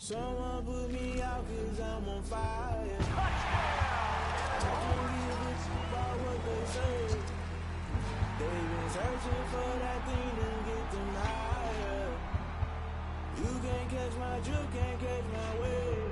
Someone put me out cause I'm on fire. I don't give a fuck about what they say. They've been searching for that thing to get them higher. You can't catch my drift, can't catch my wave.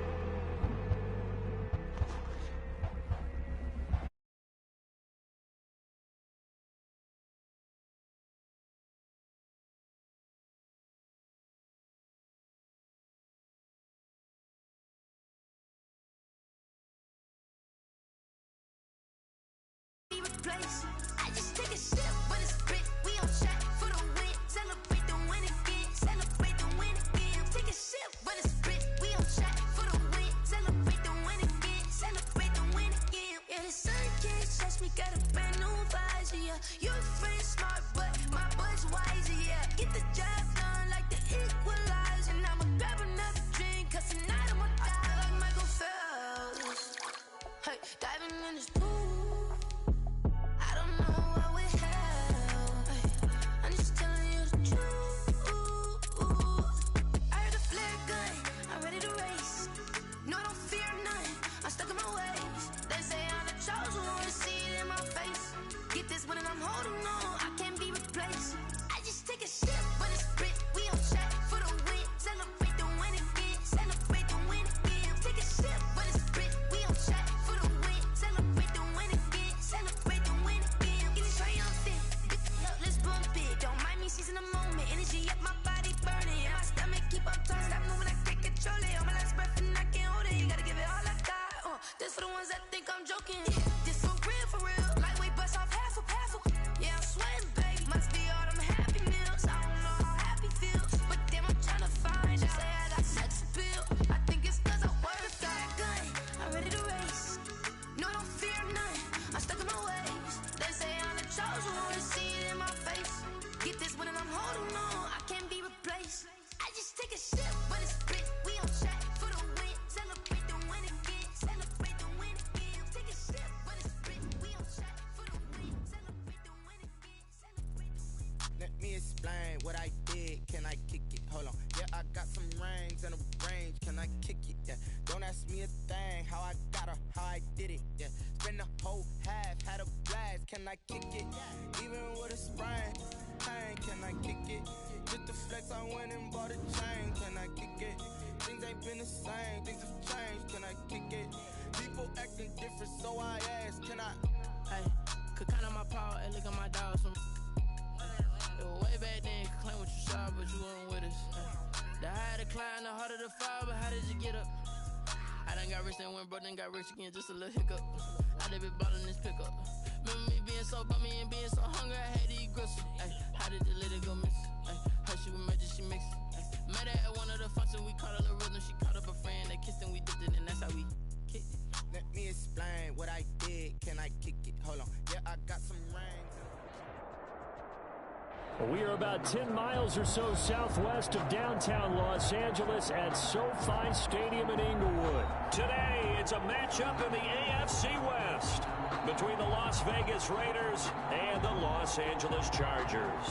I just take a sip, but it's spit. We on track for the win. Celebrate the win again. Celebrate the win again. Take a sip, but it's spit. We on track for the win. Celebrate the win again. Celebrate the win again. Yeah, the sun can't touch me. Got a brand new visor. Yeah, your friend smart, but my bud's wiser. Yeah, get the job done like the equalizer. And I'ma grab another drink, cause tonight I'ma die like Michael Phelps. Hey, diving in this pool. I don't know what we have. I'm just telling you the truth. I heard a flare gun, I'm ready to race. No, I don't fear nothing, I'm stuck in my ways. They say I'm the chosen one, see it in my face. Get this one and I'm holding on, I can't be replaced. I just take a sip, but it's spit. We on track for the win. Celebrate the win again. Celebrate the win again. Take a sip, but it's spit. We on track for the win. Celebrate the win again. Celebrate the win again. Get it triumphant. Let's bump it. Don't mind me seizing the moment. Energy up, my body burning. Yeah, my stomach keep up turning. Stop moving, I can't control it. On my last breath and I can't hold it. You gotta give it all I got. This for the ones that think I'm joking. This for real, for real. Lightweight bust off half a. Yeah, I'm sweating, babe. Must be all them happy meals. I don't know how happy feels, but damn, I'm tryna find out. Say I got sex appeal. I think it's cause I work that gun. I'm ready to race. No, I don't fear nothing. I'm stuck in my ways. They say I'm the chosen one, see it in my face. Get this one and I'm holding on. I can't be replaced. I just take a sip, but it's spit. We on track for the win. Celebrate the win again. Celebrate the win again. Take a sip, but it's spit. We on track for the win. Celebrate the win again. Celebrate the win. Let me explain what I did. Can I kick it? Hold on. Yeah, I got some rings and a range. Can I kick it? Yeah. Don't ask me a thing. How I got her, how I did it. Yeah. Spend the whole half, had a blast. Can I kick it? Even with a sprain. Pain, can I kick it? Just to flex, I went and bought a chain. Can I kick it? Things ain't been the same. Things have changed. Can I kick it? People acting different, so I asked. Can I? Hey, could count on my power and look at my dogs from. It was way back then, could claim what you saw, but you weren't with us. The higher the climb, the harder the fall, but how did you get up? I done got rich and went broke, then got rich again, just a little hiccup. I done been ballin' this pickup. Remember me being so bummy and being so hungry, I had to eat gristle. Ay, how did the lady go miss? Ay, how she was magic, she mixed. Met her at one of the functions, we caught a little rhythm, she caught up a friend, they kissed and we dipped it, and that's how we kicked it. Let me explain what I did. Can I kick it? Hold on. Yeah, I got some rings. We are about 10 miles or so southwest of downtown Los Angeles at SoFi Stadium in Inglewood. Today, it's a matchup in the AFC West between the Las Vegas Raiders and the Los Angeles Chargers.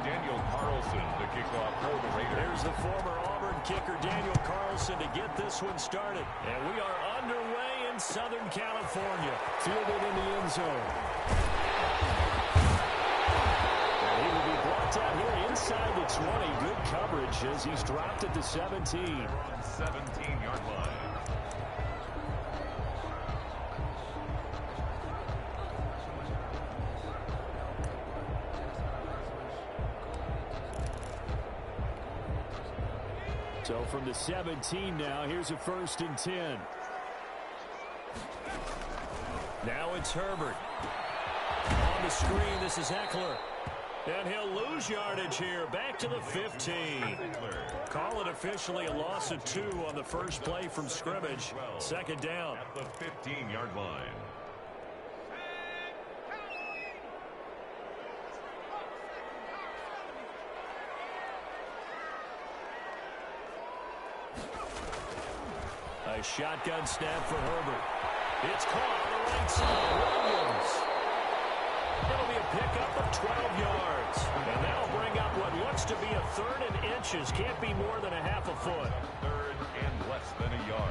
Daniel Carlson to kick off for the Raiders. There's the former Auburn kicker Daniel Carlson to get this one started. And we are underway in Southern California. Fielded in the end zone. And he will be brought down here inside the 20. Good coverage as he's dropped at the 17. 17-yard line. So from the 17 now, here's a 1st and 10. Now it's Herbert. On the screen, this is Eckler. And he'll lose yardage here, back to the 15. Call it officially a loss of 2 on the first play from scrimmage. 2nd down. At the 15-yard line. A shotgun snap for Herbert. It's caught on the right side. Williams. It'll be a pickup of 12 yards. And that'll bring up what looks to be a 3rd and inches. Can't be more than a half a foot. Third and less than a yard.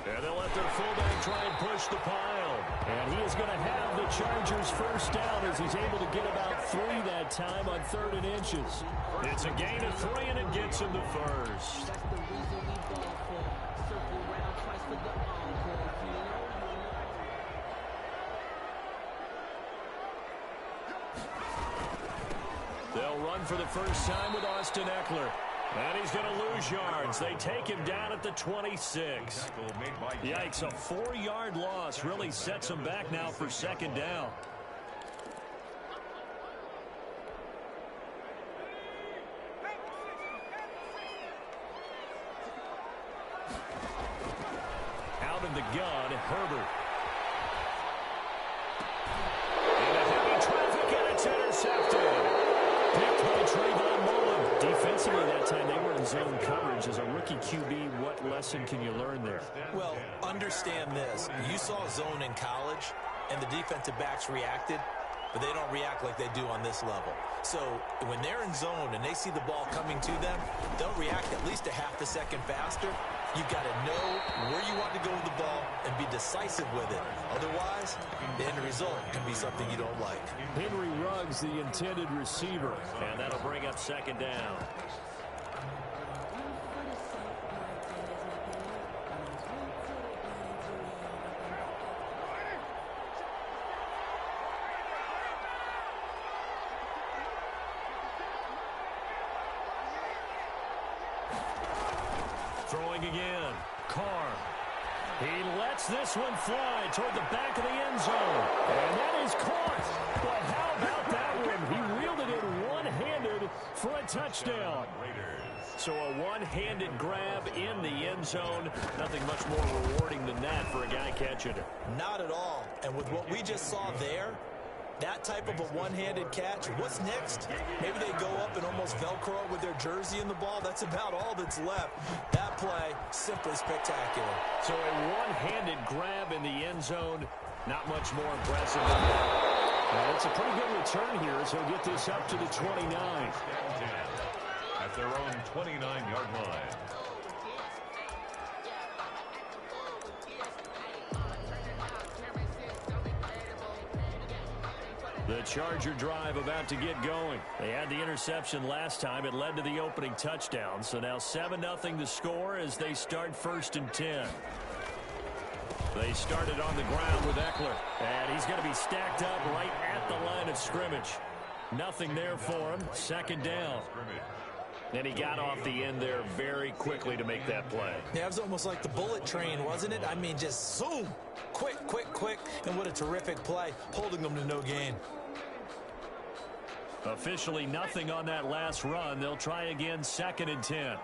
And they'll let their fullback try and push the pile. And he is going to have the Chargers first down as he's able to get about 3 that time on 3rd and inches. It's a gain of 3, and it gets him to first. They'll run for the first time with Austin Eckler. And he's going to lose yards. They take him down at the 26. Yikes, a 4-yard loss really sets him back now for 2nd down. Out of the gun, Herbert. Into heavy traffic, and it's intercepted. Picked by Trayvon Mullen. Defensively that time, they were in zone coverage. As a rookie QB, what lesson can you learn there? Well, understand this. You saw zone in college, and the defensive backs reacted, but they don't react like they do on this level. So when they're in zone and they see the ball coming to them, they'll react at least a half a second faster. You've got to know where you want to go with the ball and be decisive with it. Otherwise, the end result can be something you don't like. Henry Ruggs, the intended receiver, and that'll bring up 2nd down. Throwing again. Carr. He lets this one fly toward the back of the end zone. And that is caught. But how about that one? He wheeled it in one-handed for a touchdown. So a one-handed grab in the end zone. Nothing much more rewarding than that for a guy catching it. Not at all. And with what we just saw there, that type of a one-handed catch, what's next? Maybe they go up and almost Velcro with their jersey in the ball. That's about all that's left. That play, simply spectacular. So a one-handed grab in the end zone, not much more impressive than that. Well, it's a pretty good return here, so he'll get this up to the 29. At their own 29-yard line. The Charger drive about to get going. They had the interception last time. It led to the opening touchdown. So now 7-0 the score as they start 1st and 10. They started on the ground with Eckler. And he's going to be stacked up right at the line of scrimmage. Nothing there for him. 2nd down. And he got off the end there very quickly to make that play. Yeah, it was almost like the bullet train, wasn't it? I mean, just zoom. Quick, quick, quick. And what a terrific play, holding them to no gain. Officially nothing on that last run. They'll try again 2nd and 10.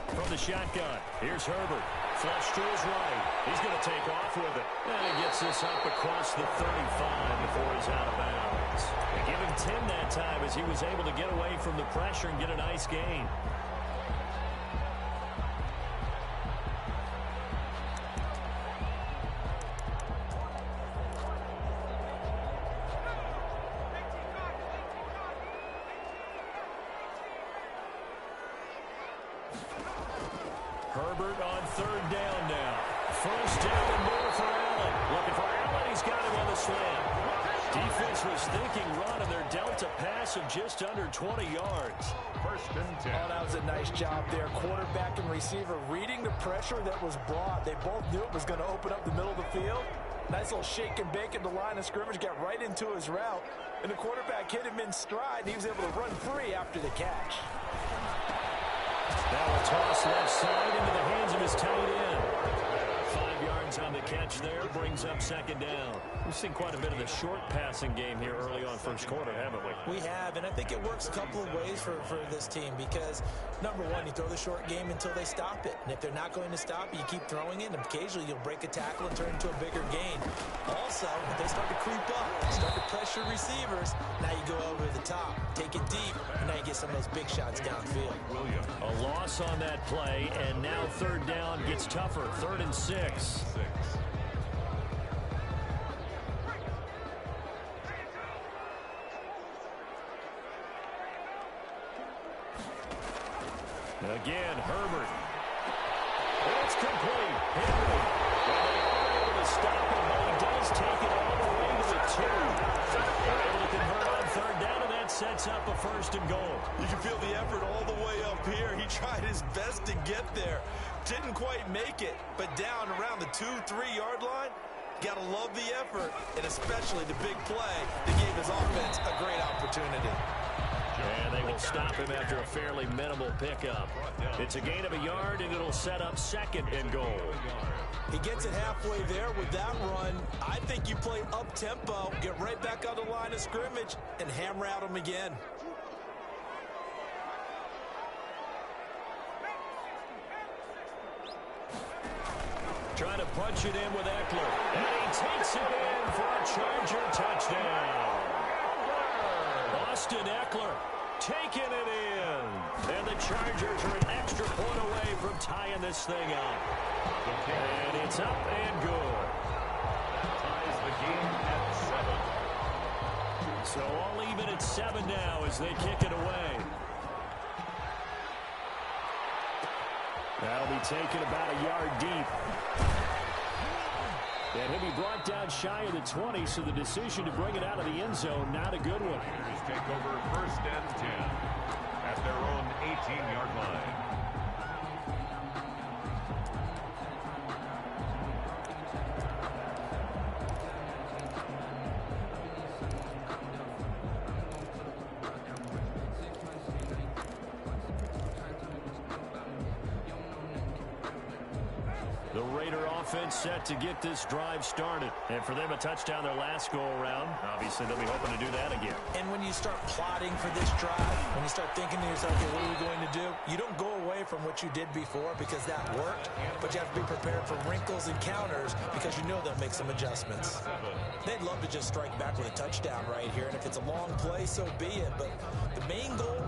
From the shotgun, here's Herbert. Flush to his right. He's going to take off with it. And he gets this up across the 35 before he's out of bounds. They give him 10 that time as he was able to get away from the pressure and get a nice gain. Herbert on 3rd down now. 1st down and more for Allen. Looking for Allen. He's got him on the slant. Defense was thinking run, and they're dealt a pass of just under 20 yards. 1st and 10. Oh, that was a nice job there. Quarterback and receiver reading the pressure that was brought. They both knew it was going to open up the middle of the field. Nice little shake and bake at the line of scrimmage. Got right into his route. And the quarterback hit him in stride. And he was able to run free after the catch. Now a toss left side into the hands of his tight end. 5 yards on the catch there, brings up 2nd down. We've seen quite a bit of the short passing game here early on first quarter, haven't we? We have, and I think it works a couple of ways for this team because, number one, you throw the short game until they stop it. And if they're not going to stop it, you keep throwing it, and occasionally you'll break a tackle and turn it into a bigger gain. Also, if they start to creep up, start to pressure receivers, now you go over the top, take it deep, and now you get some of those big shots downfield. A loss on that play, and now third down gets tougher. 3rd and 6. Again, Herbert. It's complete. Henry. Well, they are able to stop him, but he does take it all the way to the 2. They're able to convert on third down, and that sets up a 1st and goal. You can feel the effort all the way up here. He tried his best to get there. Didn't quite make it, but down around the 2-3-yard line, got to love the effort, and especially the big play that gave his offense a great opportunity. And they will stop him after a fairly minimal pickup. It's a gain of a yard, and it'll set up 2nd and goal. He gets it halfway there with that run. I think you play up-tempo, get right back on the line of scrimmage, and hammer out him again. Trying to punch it in with Eckler. And he takes it in for a Charger touchdown. Austin Eckler taking it in. And the Chargers are an extra point away from tying this thing up. And it's up and good. That ties the game at 7. So all even at 7 now as they kick it away. That'll be taken about a yard deep. And he'll be brought down shy of the 20, so the decision to bring it out of the end zone, not a good one. Raiders take over 1st and 10 at their own 18-yard line. The Raider offense set to get this drive started. And for them, a touchdown their last go-around. Obviously, they'll be hoping to do that again. And when you start plotting for this drive, when you start thinking to yourself, okay, what are we going to do? You don't go away from what you did before because that worked, but you have to be prepared for wrinkles and counters because you know they'll make some adjustments. They'd love to just strike back with a touchdown right here, and if it's a long play, so be it. But the main goal,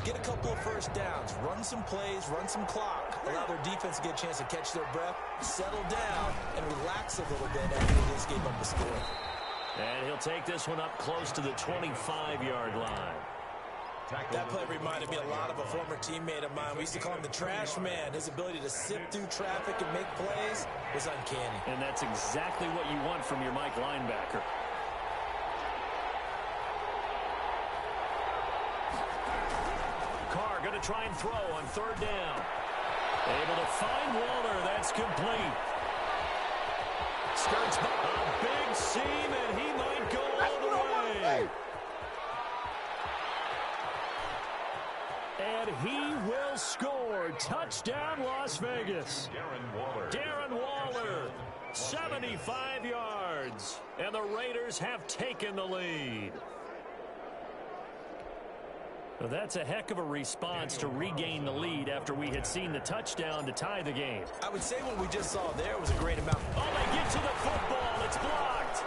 get a couple of first downs, run some plays, run some clock, allow their defense to get a chance to catch their breath, settle down, and relax a little bit after they just gave up the score. And he'll take this one up close to the 25-yard line. That play reminded me a lot of a former teammate of mine. We used to call him the trash man. His ability to sift through traffic and make plays was uncanny. And that's exactly what you want from your Mike linebacker. Carr going to try and throw on third down. Able to find Waller. That's complete. Skirts by a big seam, and he might go all the way. And he will score. Touchdown, Las Vegas. Darren Waller, 75 yards. And the Raiders have taken the lead. Well, that's a heck of a response to regain the lead after we had seen the touchdown to tie the game. I would say what we just saw there was a great amount. Oh, they get to the football. It's blocked.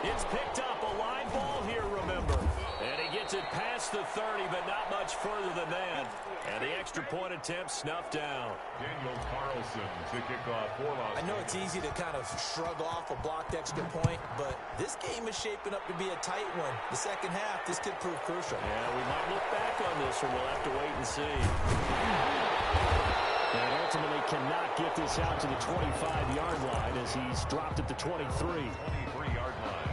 It's picked up. A live ball here, remember. And he gets it past the 30, but not much further than that. And the extra point attempt snuffed down. Daniel Carlson to kick off for Las I know it's easy to kind of shrug off a blocked extra point, but this game is shaping up to be a tight one. The second half, this could prove crucial. Yeah, we might look back on this one. We'll have to wait and see. And ultimately cannot get this out to the 25-yard line as he's dropped at the 23. 23-yard line.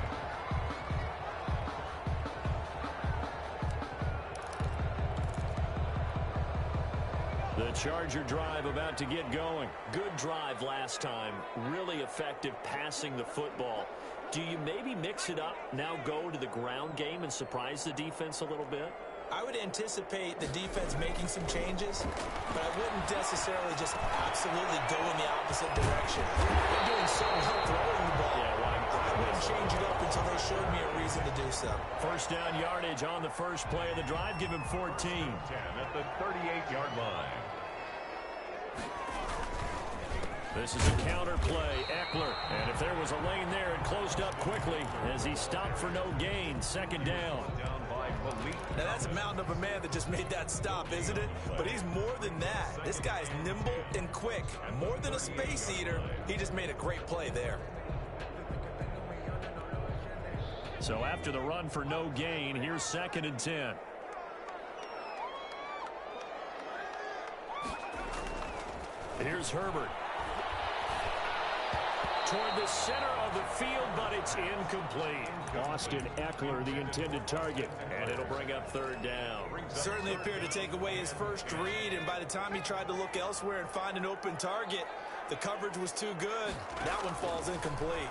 The Charger drive about to get going. Good drive last time. Really effective passing the football. Do you maybe mix it up, now go to the ground game and surprise the defense a little bit? I would anticipate the defense making some changes, but I wouldn't necessarily just absolutely go in the opposite direction. They're doing so well throwing the ball. Yeah, I wouldn't change it up until they showed me a reason to do so. First down yardage on the first play of the drive. Give him 14. 10 at the 38-yard line. This is a counter play. Eckler. And if there was a lane there, it closed up quickly as he stopped for no gain. Second down. Now, that's a mountain of a man that just made that stop, isn't it? But he's more than that. This guy's nimble and quick. More than a space eater, he just made a great play there. So after the run for no gain, here's 2nd and 10. Here's Herbert. Toward the center of the field, but it's incomplete. Austin Eckler, the intended target, and it'll bring up 3rd down. Certainly appeared to take away his first read, and by the time he tried to look elsewhere and find an open target, the coverage was too good. That one falls incomplete.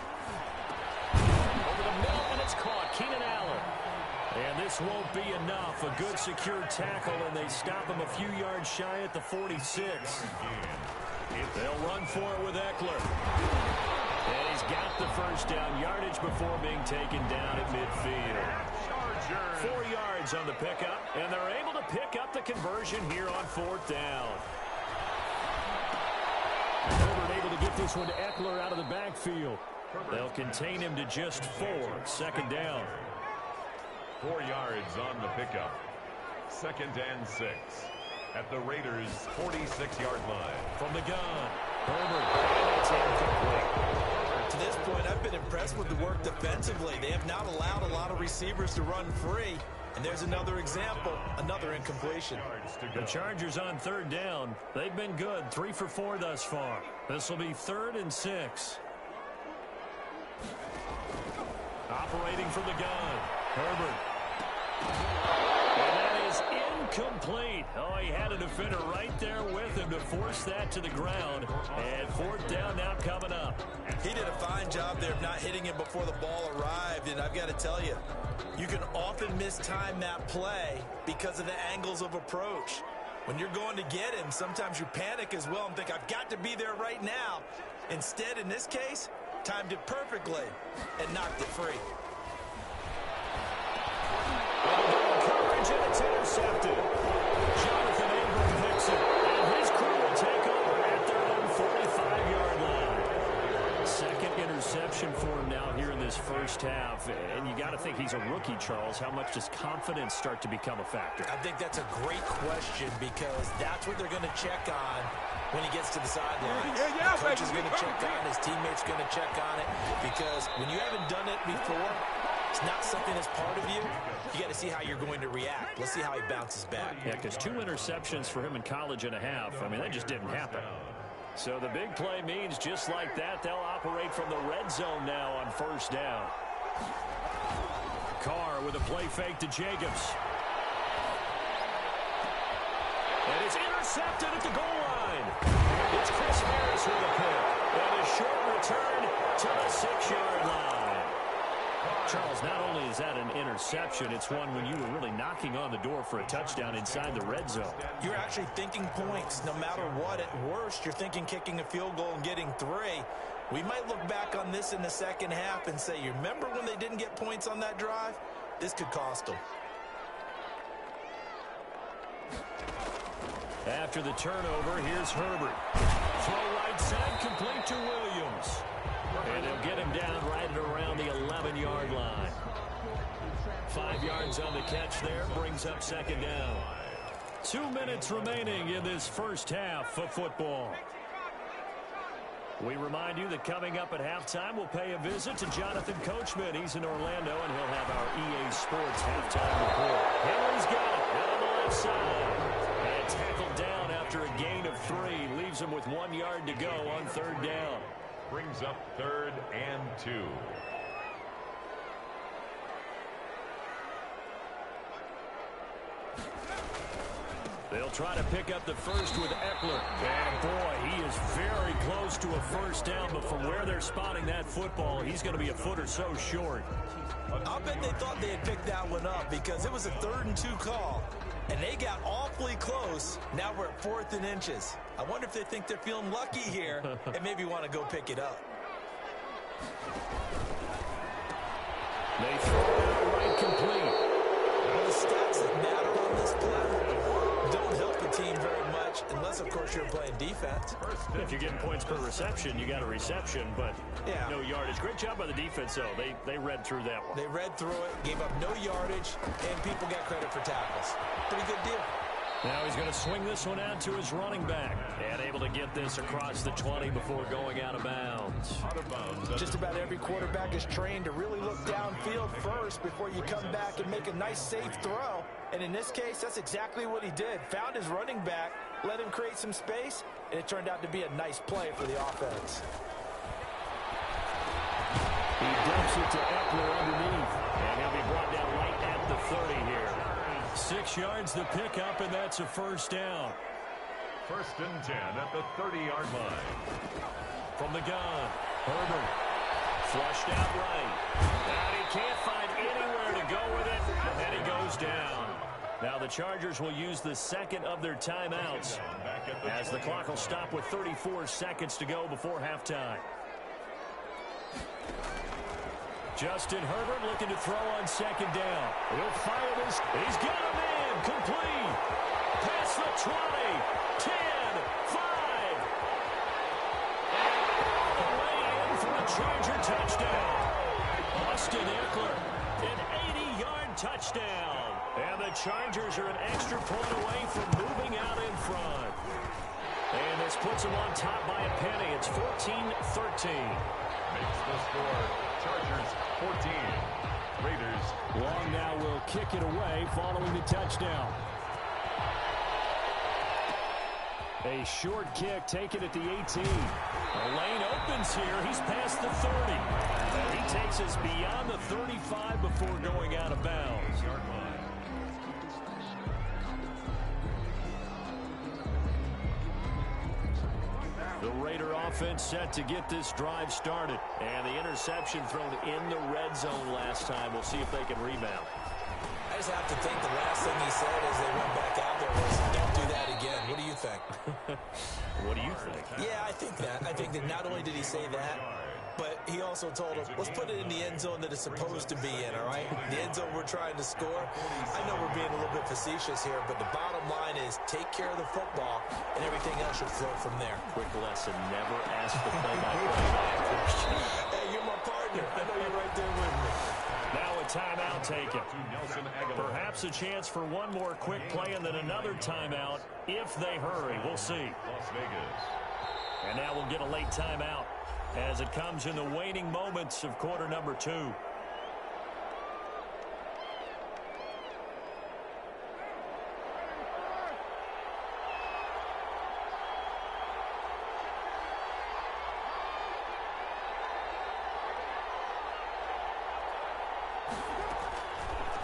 Over the middle, and it's caught. Keenan Allen. And this won't be enough. A good secure tackle, and they stop him a few yards shy at the 46. They'll run for it with Eckler. And he's got the first down yardage before being taken down at midfield. 4 yards on the pickup, and they're able to pick up the conversion here on 4th down. Herbert able to get this one to Eckler out of the backfield. They'll contain him to just 4. 2nd down. 4 yards on the pickup. 2nd and 6 at the Raiders' 46-yard line. From the gun, Herbert, and it's incomplete. To this point, I've been impressed with the work defensively. They have not allowed a lot of receivers to run free. And there's another example, another incompletion. The Chargers on 3rd down. They've been good, 3 for 4 thus far. This will be 3rd and 6. Operating from the gun, Herbert. And that is incomplete. Oh, he had a defender right there with him to force that to the ground. And 4th down now coming up. He did a fine job there of not hitting him before the ball arrived. And I've got to tell you, you can often mistime that play because of the angles of approach. When you're going to get him, sometimes you panic as well and think, I've got to be there right now. Instead, in this case, timed it perfectly and knocked it free. Coverage, and it's intercepted. Jonathan Ingram picks it, and his crew will take over at their own 45-yard line. 2nd interception for him now here in this first half. And you got to think he's a rookie, Charles. How much does confidence start to become a factor? I think that's a great question because that's what they're going to check on when he gets to the sideline. The coach is going to check on it. His teammates going to check on it because when you haven't done it before, it's not something that's part of you. You got to see how you're going to react. Let's see how he bounces back. Yeah, because 2 interceptions for him in college and a half. I mean, that just didn't happen. So the big play means just like that, they'll operate from the red zone now on 1st down. Carr with a play fake to Jacobs. And it's intercepted at the goal line. It's Chris Harris with a pick. And a short return to the 6-yard line. Charles, not only is that an interception, it's one when you were really knocking on the door for a touchdown inside the red zone. You're actually thinking points. No matter what, at worst, you're thinking kicking a field goal and getting 3. We might look back on this in the second half and say, you remember when they didn't get points on that drive? This could cost them. After the turnover, here's Herbert. Throw right side, complete to Williams. And they'll get him down right at around the 11-yard line. 5 yards on the catch there, brings up 2nd down. 2 minutes remaining in this first half of football. We remind you that coming up at halftime, we'll pay a visit to Jonathan Coachman. He's in Orlando, and he'll have our EA Sports halftime report. Henry's got it out on the left side. And tackled down after a gain of 3. Leaves him with 1 yard to go on 3rd down. Brings up 3rd and 2. They'll try to pick up the first with Eckler. And boy, he is very close to a first down, but from where they're spotting that football, he's going to be a foot or so short. I'll bet they thought they had picked that one up because it was a 3rd and 2 call. And they got awfully close. Now we're at 4th and inches. I wonder if they think they're feeling lucky here and maybe want to go pick it up. They throw it outright complete. Well, the stats that matter on this play don't help a team very much unless, of course, you're playing defense. If you're getting points per reception, you got a reception, but no yardage. Great job by the defense, though. They read through that one. They read through it, gave up no yardage, and people got credit for tackles. Pretty good deal. Now he's going to swing this one out to his running back and able to get this across the 20 before going out of bounds. Just about every quarterback is trained to really look downfield first before you come back and make a nice, safe throw. And in this case, that's exactly what he did. Found his running back, let him create some space, and it turned out to be a nice play for the offense. He dumps it to Eckler underneath, and he'll be brought down right at the 30 here. 6 yards the pickup, and that's a first down. 1st and 10 at the 30-yard line. From the gun, Herbert flushed out right. And he can't find anywhere to go with it, and then he goes down. Now the Chargers will use the second of their timeouts as the clock will stop with 34 seconds to go before halftime. Justin Herbert looking to throw on 2nd down. He'll fire this. He's got a man. Complete. Past the 20. 10. 5. And all the way in for a Charger touchdown. Austin Eckler, an 80-yard touchdown. And the Chargers are an extra point away from moving out in front. And this puts them on top by a penny. It's 14-13. Makes the score. Chargers 14. Raiders. Long now will kick it away following the touchdown. A short kick taken at the 18. The lane opens here. He's past the 30. And he takes us beyond the 35 before going out of bounds. The Raider offense set to get this drive started. And the interception thrown in the red zone last time. We'll see if they can rebound. I just have to think the last thing he said as they went back out there was, don't do that again. What do you think? What do you think? Yeah, I think that. I think that not only did he say that, but he also told him, let's put it in the end zone that it's supposed to be in, all right? The end zone we're trying to score. I know we're being a little bit facetious here, but the bottom line is take care of the football, and everything else should flow from there. Quick lesson, never ask the play-by-play. Hey, you're my partner. I know you're right there with me. Now a timeout taken. Perhaps a chance for one more quick play and then another timeout if they hurry. We'll see. Las Vegas. And now we'll get a late timeout as it comes in the waning moments of quarter number 2.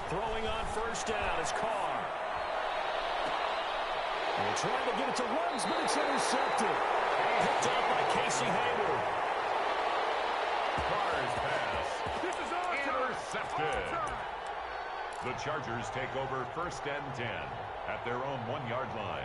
Throwing on first down is Carr. They're trying to get it to Ruggs, but it's intercepted. Picked up by Casey Hayward. Carr's pass. Intercepted. The Chargers take over 1st and 10 at their own 1-yard line.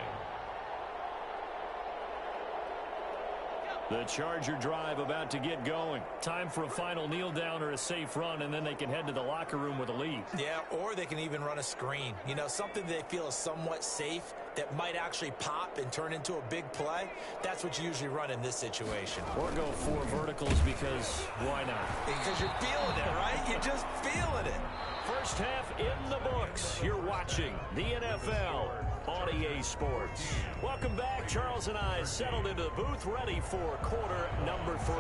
The Charger drive about to get going. Time for a final kneel down or a safe run, and then they can head to the locker room with a lead. Yeah, or they can even run a screen. You know, something they feel is somewhat safe that might actually pop and turn into a big play. That's what you usually run in this situation. Or go 4 verticals because why not? Because you're feeling it, right? You're just feeling it. First half in the books. You're watching the NFL on EA Sports. Welcome back. Charles and I settled into the booth ready for quarter number 3.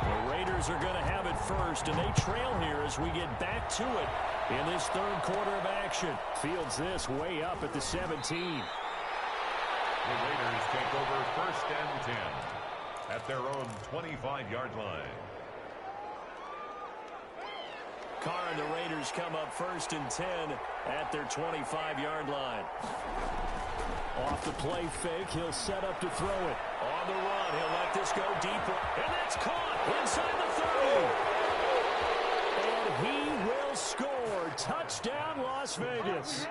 The Raiders are going to have it first, and they trail here as we get back to it in this 3rd quarter of action. Fields this way up at the 17. The Raiders take over 1st and 10 at their own 25-yard line. Carr and the Raiders come up 1st and 10 at their 25-yard line. Off the play fake, he'll set up to throw it. On the run, he'll let this go deeper. And that's caught inside the 30. And he will score. Touchdown, Las Vegas.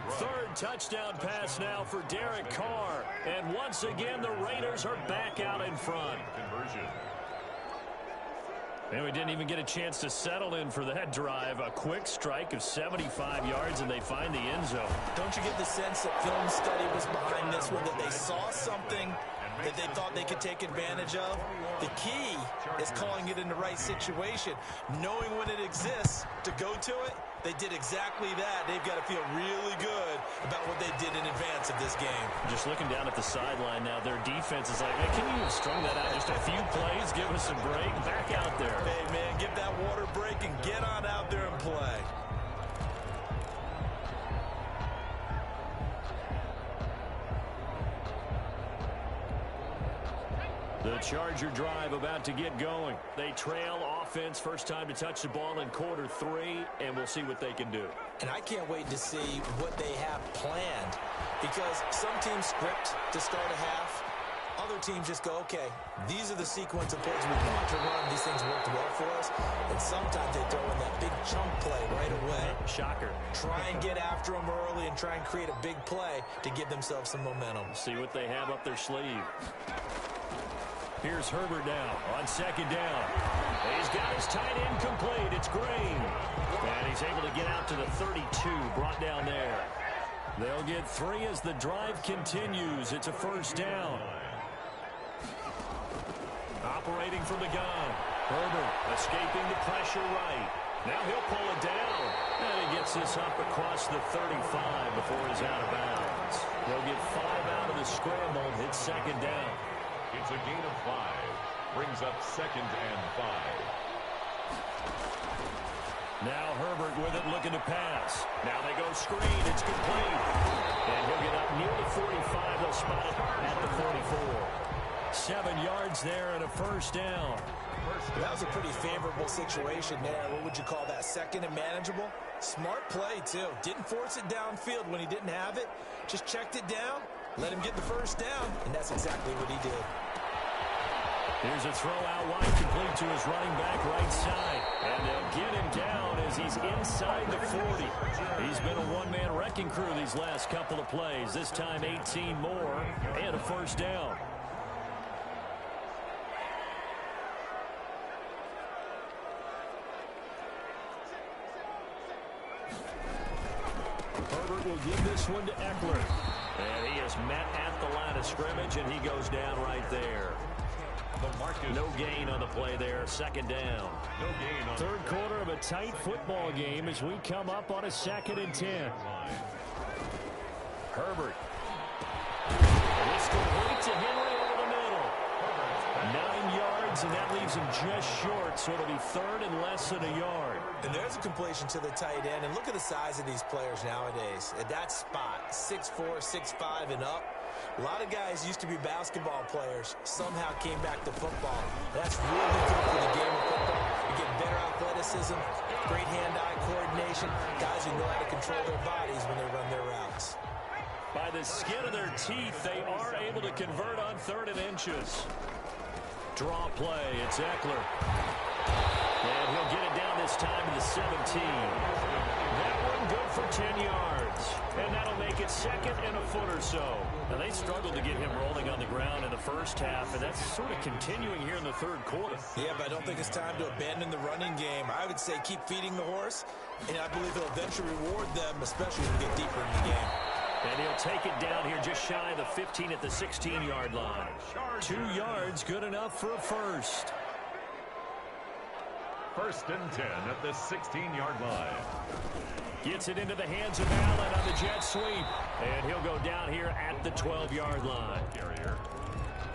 3rd touchdown pass now for Derek Carr. And once again, the Raiders are back out in front. Conversion. And we didn't even get a chance to settle in for that drive. A quick strike of 75 yards, and they find the end zone. Don't you get the sense that film study was behind this one, that they saw something that they thought they could take advantage of? The key is calling it in the right situation, knowing when it exists to go to it. They did exactly that. They've got to feel really good about what they did in advance of this game. Just looking down at the sideline now, their defense is like, hey, can you have strung that out just a few plays? Give us a break. Back out there. Hey, man, give that water break and get on out there and play. The Charger drive about to get going. They trail offense, first time to touch the ball in quarter 3, and we'll see what they can do. And I can't wait to see what they have planned, because some teams script to start a half. Other teams just go, okay, these are the sequence of plays we want to run. These things worked well for us. And sometimes they throw in that big chunk play right away. Shocker. Try and get after them early and try and create a big play to give themselves some momentum. See what they have up their sleeve. Here's Herbert now on second down. He's got his tight end complete. It's Green. And he's able to get out to the 32, brought down there. They'll get 3 as the drive continues. It's a first down. Operating from the gun. Herbert escaping the pressure right. Now he'll pull it down. And he gets this up across the 35 before he's out of bounds. They'll get 5 out of the scramble. It's second down. It's a gain of 5. Brings up 2nd and 5. Now Herbert with it, looking to pass. Now they go screen. It's complete. And he'll get up near the 45. They'll spot it at the 44. 7 yards there and a first down. That was a pretty favorable situation there. What would you call that? Second and manageable? Smart play, too. Didn't force it downfield when he didn't have it. Just checked it down, let him get the first down, and that's exactly what he did. Here's a throw out wide, complete to his running back right side. And they'll get him down as he's inside the 40. He's been a one-man wrecking crew these last couple of plays. This time 18 more and a first down. Herbert will give this one to Eckler. And he is met at the line of scrimmage, and he goes down right there. No gain on the play there. Second down. No gain on Third quarter of a tight football game as we come up on a 2nd and 10. Herbert. This complete to Henry over the middle. 9 yards, and that leaves him just short, so it'll be 3rd and less than a yard. And there's a completion to the tight end. And look at the size of these players nowadays. At that spot, 6'4", 6'5", and up. A lot of guys used to be basketball players, somehow came back to football. That's really good for the game of football. You get better athleticism, great hand-eye coordination, guys who know how to control their bodies when they run their routes. By the skin of their teeth, they are able to convert on 3rd and inches. Draw play, it's Eckler. And he'll get it down this time to the 17. That one good for 10 yards. And that'll make it 2nd and a foot or so. Now, they struggled to get him rolling on the ground in the first half, and that's sort of continuing here in the 3rd quarter. Yeah, but I don't think it's time to abandon the running game. I would say keep feeding the horse, and I believe it'll eventually reward them, especially when we get deeper in the game. And he'll take it down here just shy of the 15 at the 16-yard line. 2 yards, good enough for a first. 1st and 10 at the 16-yard line. Gets it into the hands of Allen on the jet sweep. And he'll go down here at the 12-yard line. Carrier.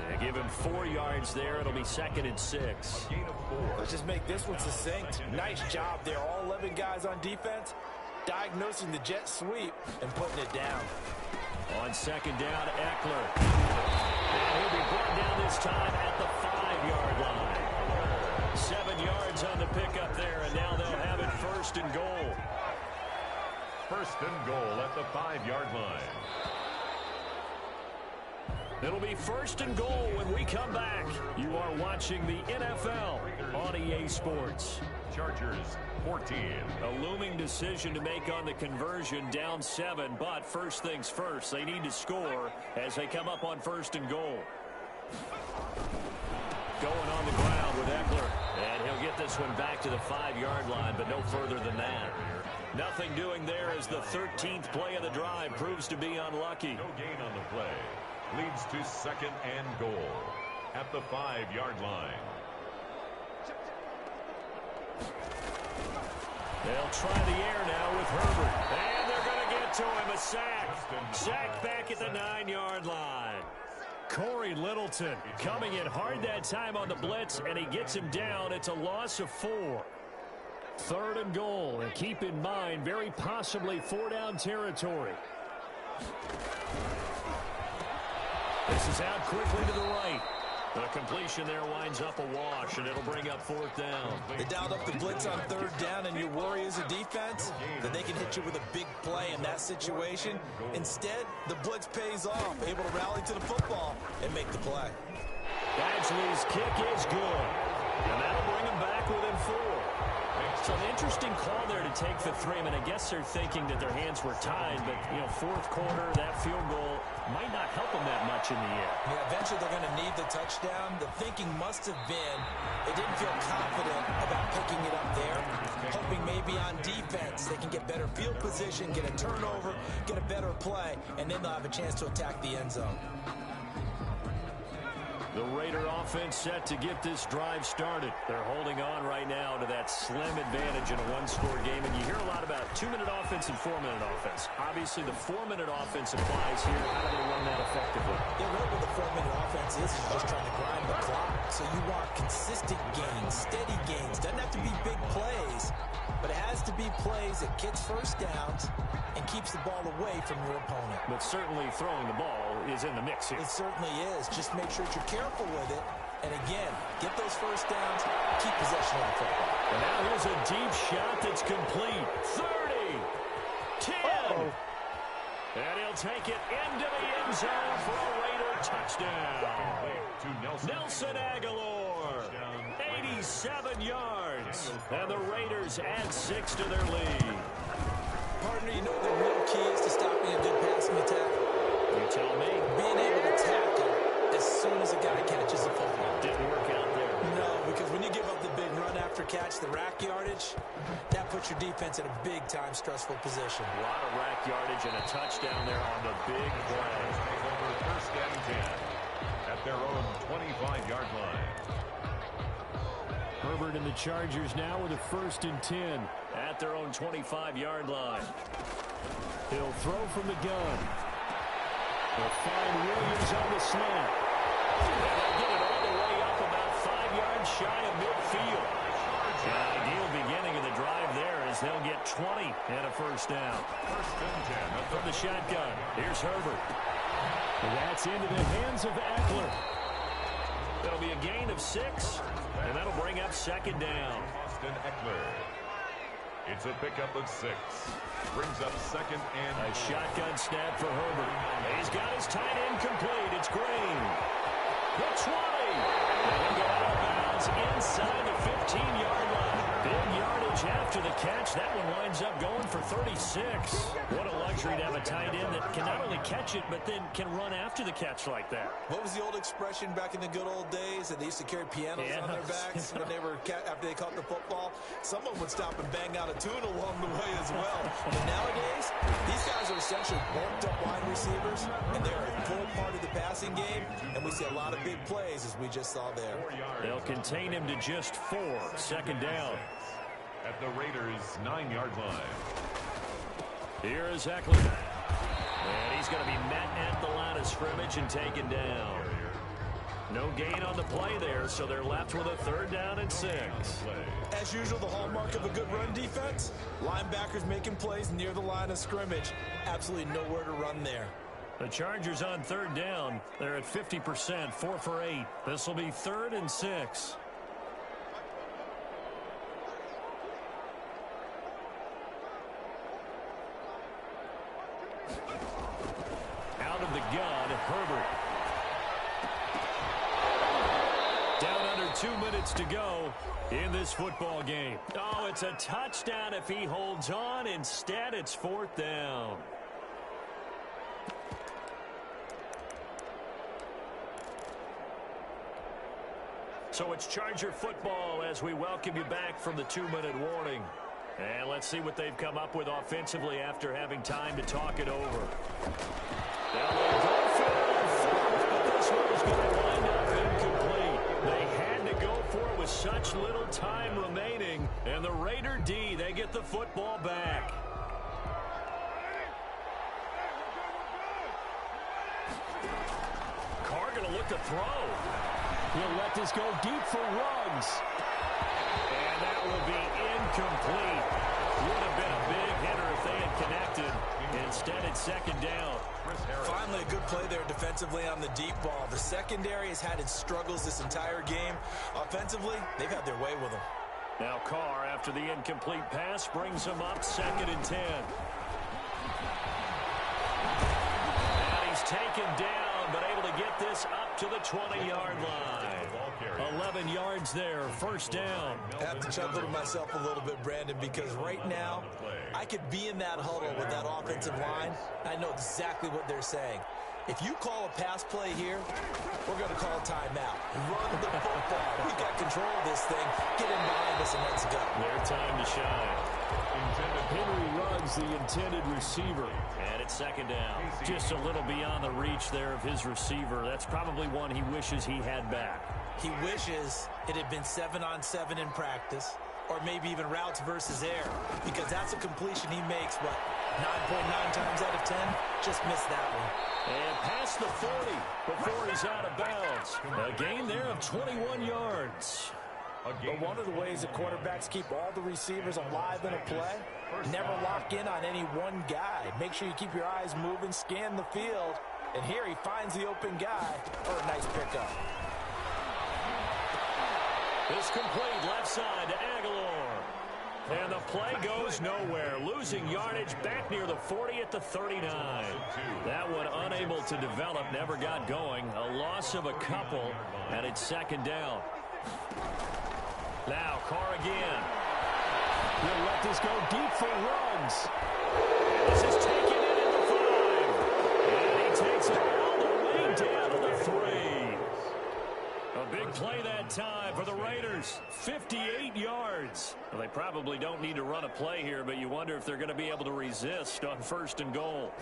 They give him 4 yards there. It'll be 2nd and 6. A gain of 4. Let's just make this one succinct. Nice job there. All 11 guys on defense diagnosing the jet sweep and putting it down. On 2nd down, Eckler. And he'll be brought down this time at the 5-yard line. 7 yards on the pickup there, and now they'll have it 1st and goal. 1st and goal at the 5-yard line. It'll be 1st and goal when we come back. You are watching the NFL on EA Sports. Chargers 14. A looming decision to make on the conversion, down 7, but first things first, they need to score as they come up on 1st and goal. Going on the ground with Eckler, And he'll get this one back to the 5-yard line, but no further than that. Nothing doing there as the 13th play of the drive proves to be unlucky. No gain on the play. Leads to 2nd and goal at the 5-yard line. They'll try the air now with Herbert. And they're going to get to him. A sack. Sack back at the 9-yard line. Corey Littleton coming in hard that time on the blitz, and he gets him down. It's a loss of 4. 3rd and goal, and keep in mind, very possibly 4-down territory. This is out quickly to the right. The completion there winds up a wash, and it'll bring up 4th down. They dialed up the blitz on 3rd down, and your worry as a defense that they can hit you with a big play in that situation. Instead, the blitz pays off, able to rally to the football and make the play. Badgley's kick is good, and that'll bring him back within 4. So an interesting call there to take the 3. I mean, I guess they're thinking that their hands were tied, but, 4th quarter, that field goal might not help them that much in the end. Yeah, eventually they're going to need the touchdown. The thinking must have been they didn't feel confident about picking it up there, hoping maybe on defense they can get better field position, get a turnover, get a better play, and then they'll have a chance to attack the end zone. The Raider offense set to get this drive started. They're holding on right now to that slim advantage in a one-score game. And you hear a lot about 2-minute offense and 4-minute offense. Obviously, the 4-minute offense applies here. How do they run that effectively? Yeah, really what the 4-minute offense is just trying to grind the clock. So you want consistent gains, steady gains. Doesn't have to be big plays, but it has to be plays that gets first downs and keeps the ball away from your opponent. But certainly throwing the ball is in the mix here. It certainly is. Just make sure that you're careful with it. And again, get those first downs, keep possession of the football. And now here's a deep shot that's complete. 30, 10. And he'll take it into the end zone for a Raider touchdown. To Nelson Aguilar, 87 yards. And the Raiders add 6 to their lead. Partner, you know the real key is to stopping a good passing attack? You tell me. Being able to tackle as soon as a guy catches the football. Didn't work out there. No, because when you give up the big run after catch, the rack yardage, that puts your defense in a big-time stressful position. A lot of rack yardage and a touchdown there on the big play. Take over 1st and 10 at their own 25-yard line. Herbert and the Chargers now with a 1st and 10 at their own 25-yard line. He'll throw from the gun. They'll find Williams on the slant. And they'll get it all the way up about 5 yards shy of midfield. An ideal beginning of the drive there as they'll get 20 and a 1st down. 1st and 10 from the shotgun. Here's Herbert. And that's into the hands of Eckler. That'll be a gain of 6, and that'll bring up 2nd down. Austin Eckler. It's a pickup of 6. Brings up 2nd and a shotgun snap for Herbert. He's got his tight end complete. It's Green. The 20. And he'll go out of bounds inside the 15-yard line. Big yardage after the catch. That one winds up going for 36. What a luxury to have a tight end that can not only catch it, but then can run after the catch like that. What was the old expression back in the good old days that they used to carry pianos on their backs when they were after they caught the football? Someone would stop and bang out a tune along the way as well. But nowadays, these guys are essentially bulked up wide receivers, and they're a full part of the passing game, and we see a lot of big plays as we just saw there. They'll contain him to just 4. 2nd down. At the Raiders' 9-yard line. Here is Eckler. And he's going to be met at the line of scrimmage and taken down. No gain on the play there, so they're left with a 3rd down and 6. As usual, the hallmark of a good run defense, linebackers making plays near the line of scrimmage. Absolutely nowhere to run there. The Chargers on 3rd down. They're at 50%, 4 for 8. This will be 3rd and 6. Out of the gun, Herbert. Down under 2 minutes to go in this football game. Oh, it's a touchdown if he holds on. Instead, it's 4th down. So it's Charger football as we welcome you back from the 2-minute warning. And let's see what they've come up with offensively after having time to talk it over. Now they go for the fourth, but this one is going to wind up incomplete. They had to go for it with such little time remaining. And the Raider D, they get the football back. Carr going to look to throw. He'll let this go deep for Ruggs. And that will be incomplete. Would have been a big hitter if they had connected. Instead, it's second down. Finally, a good play there defensively on the deep ball. The secondary has had its struggles this entire game. Offensively, they've had their way with them. Now Carr, after the incomplete pass, brings him up 2nd and 10. And he's taken down, but able to get this up to the 20-yard line. 11 yards there, first down. I have to chuckle to myself a little bit, Brandon, because right now, I could be in that huddle with that offensive line. I know exactly what they're saying. If you call a pass play here, we're going to call a timeout. Run the football. We got control of this thing. Get in behind us and let's go. Their time to shine. Henry Ruggs, the intended receiver. And it's second down. Just a little beyond the reach there of his receiver. That's probably one he wishes he had back. He wishes it had been 7-on-7 in practice, or maybe even routes versus air, because that's a completion he makes, what, 9.9 times out of 10? Just missed that one. And past the 40 before he's out of bounds. A gain there of 21 yards. But one of the ways that quarterbacks keep all the receivers alive in a play, never lock in on any one guy. Make sure you keep your eyes moving, scan the field, and here he finds the open guy for a nice pickup. It's complete left side to Aguilar. And the play goes nowhere. Losing yardage back near the 40 at the 39. That one unable to develop, never got going. A loss of a couple, and it's second down. Now Carr again. He'll let this go deep for Ruggs. This is taken in at the 5. And he takes it all the way down to the 3. A big play that time for the Raiders. 58 yards. Well, they probably don't need to run a play here, but you wonder if they're going to be able to resist on 1st and goal.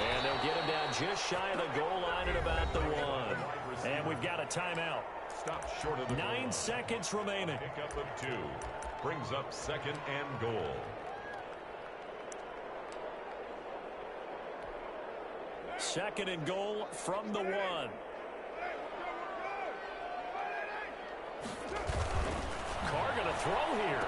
And they'll get him down just shy of the goal line at about the 1. And we've got a timeout. Stop short of the 9 seconds remaining. Pickup of 2. Brings up 2nd and goal. Second and goal from the 1. Carr going to throw here.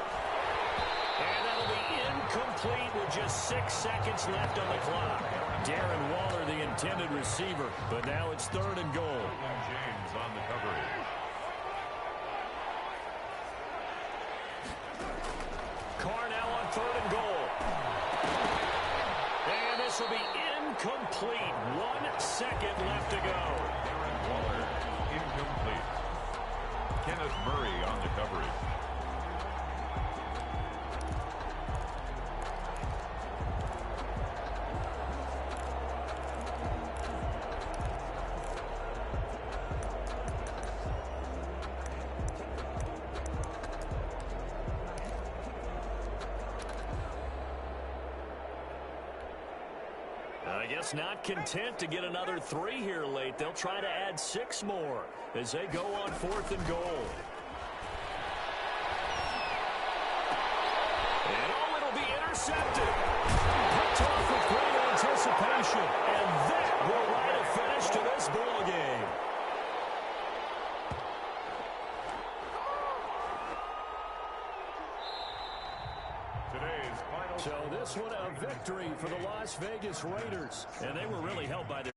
And that'll be incomplete with just 6 seconds left on the clock. Darren Waller, the intended receiver, but now it's 3rd and goal. James on the coverage. Carr now on 3rd and goal. And this will be incomplete. 1 second left to go. Darren Waller, incomplete. Kenneth Murray on the coverage. I guess not content to get another 3 here late. They'll try to add 6 more as they go on 4th and goal. And oh, it'll be intercepted. Picked off with great anticipation. And that will write a finish to this ball game. So this one a victory for the Las Vegas Raiders. And they were really helped by their